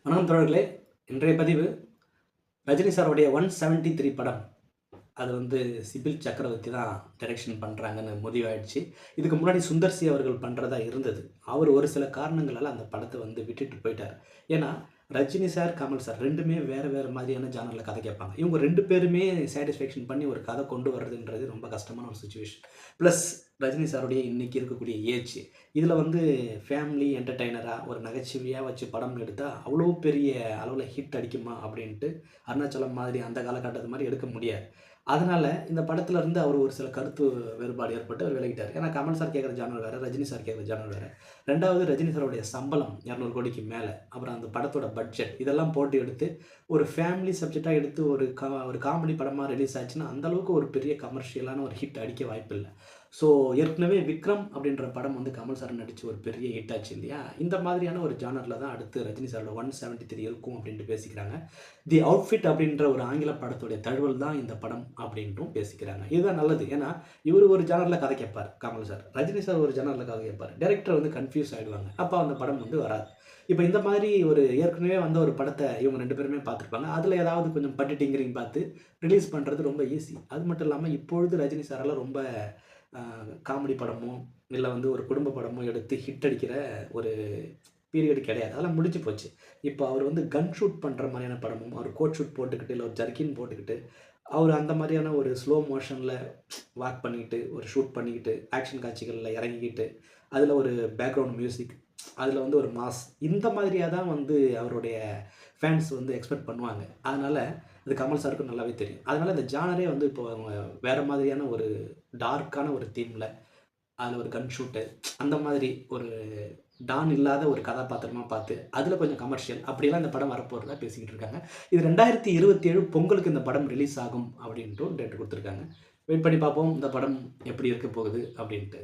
வணக்கம் தோழர்களே. இன்றைய பதிவு ரஜினி சாருடைய 173 படம். அது சிபில் சக்கரவர்த்தி தான் டைரக்ஷன் பண்ணுறாங்கன்னு முடிவாயிடுச்சு. இதுக்கு முன்னாடி சுந்தர் சி அவர்கள் பண்ணுறதா இருந்தது. அவர் ஒரு சில காரணங்களால் அந்த படத்தை விட்டுட்டு போயிட்டார். ஏன்னா ரஜினி சார், கமல் சார் 2மே வேறு வேறு மாதிரியான ஜானரில் கதை கேட்பாங்க. இவங்க 2 பேருமே சாட்டிஸ்ஃபேக்ஷன் பண்ணி ஒரு கதை கொண்டு வர்றதுன்றது ரொம்ப கஷ்டமான ஒரு சிச்சுவேஷன். ப்ளஸ் ரஜினி சாருடைய இன்றைக்கி இருக்கக்கூடிய ஏஜ், இதில் ஃபேமிலி என்டர்டெய்னராக ஒரு நகைச்சுவையாக வச்சு படம் எடுத்தால் அவ்வளோ பெரிய அளவில் ஹிட் அடிக்குமா அப்படின்ட்டு அருணாச்சலம் மாதிரி அந்த காலகட்டத்து மாதிரி எடுக்க முடியாது. அதனால் இந்த படத்துலேருந்து அவர் ஒரு சில கருத்து வேறுபாடு ஏற்பட்டு அவர் விலகிட்டார். ஏன்னா கமல் சார் கேட்குற ஜானர் வேறு, ரஜினி சார் கேட்குற ஜானர் வேறு. 2வது ரஜினி சாருடைய சம்பளம் 200 கோடிக்கு மேலே, அப்புறம் அந்த படத்தோட பட்ஜெட் இதெல்லாம் போட்டு எடுத்து ஒரு ஃபேமிலி சப்ஜெக்டாக எடுத்து ஒரு காமெடி படமாக ரிலீஸ் ஆச்சுன்னா அந்தளவுக்கு ஒரு பெரிய கமர்ஷியலான ஒரு ஹிட் அடிக்க வாய்ப்பில்லை. ஸோ ஏற்கனவே விக்ரம் அப்படின்ற படம் கமல் சார் நடித்து ஒரு பெரிய ஹிட் ஆச்சு இல்லையா? இந்த மாதிரியான ஒரு ஜானரில் தான் அடுத்து ரஜினி சாரோட 173 இருக்கும் அப்படின்ட்டு பேசிக்கிறாங்க. தி அவுட்ஃபிட் அப்படின்ற ஒரு ஆங்கில படத்துடைய தழுவல் தான் இந்த படம் அப்படின்ட்டும் பேசிக்கிறாங்க. இதுதான் நல்லது. ஏன்னா இவர் ஒரு ஜானரில் கதை கேட்பார் கமல் சார், ரஜினி சார் ஒரு ஜானரில் கதை கேட்பார். டைரக்டர் கன்ஃபியூஸ் ஆகிடுவாங்க. அப்போ அந்த படம் வராது. இப்போ இந்த மாதிரி ஒரு ஏற்கனவே ஒரு படத்தை இவங்க 2 பேருமே பார்த்துருப்பாங்க. அதில் ஏதாவது கொஞ்சம் பட்டு டிங்கரிங் பார்த்து ரிலீஸ் பண்ணுறது ரொம்ப ஈஸி. அது மட்டும் இல்லாமல் இப்பொழுது ரஜினி சாரால் ரொம்ப காமெடி படமோ இல்லை ஒரு குடும்ப படமோ எடுத்து ஹிட் அடிக்கிற ஒரு பீரியட் கிடையாது. அதெல்லாம் முடிஞ்சு போச்சு. இப்போ அவர் கன் ஷூட் பண்ணுற மாதிரியான படமும், அவர் கோட் ஷூட் போட்டுக்கிட்டு இல்லை ஒரு ஜர்க்கின் போட்டுக்கிட்டு அவர் அந்த மாதிரியான ஒரு ஸ்லோ மோஷனில் வாக் பண்ணிக்கிட்டு ஒரு ஷூட் பண்ணிக்கிட்டு ஆக்ஷன் காட்சிகளில் இறங்கிக்கிட்டு அதில் ஒரு பேக்ரவுண்ட் மியூசிக், அதில் ஒரு மாஸ், இந்த மாதிரியாக தான் அவருடைய ஃபேன்ஸ் எக்ஸ்பெக்ட் பண்ணுவாங்க. அதனால் அது கமல் சாருக்கும் நல்லாவே தெரியும். அதனால் இந்த ஜானரே இப்போ அவங்க வேறு மாதிரியான ஒரு டார்க்கான ஒரு தீமில் அதில் ஒரு கன் ஷூட்டு அந்த மாதிரி ஒரு டான் இல்லாத ஒரு கதாபாத்திரமாக பார்த்து அதில் கொஞ்சம் கமர்ஷியல் அப்படிலாம் இந்த படம் வரப்போகிறதா பேசிக்கிட்டு இருக்காங்க. இது 2027 பொங்கலுக்கு இந்த படம் ரிலீஸ் ஆகும் அப்படின்ட்டு டேட் கொடுத்துருக்காங்க. வெயிட் பண்ணி பார்ப்போம் இந்த படம் எப்படி இருக்க போகுது அப்படின்ட்டு.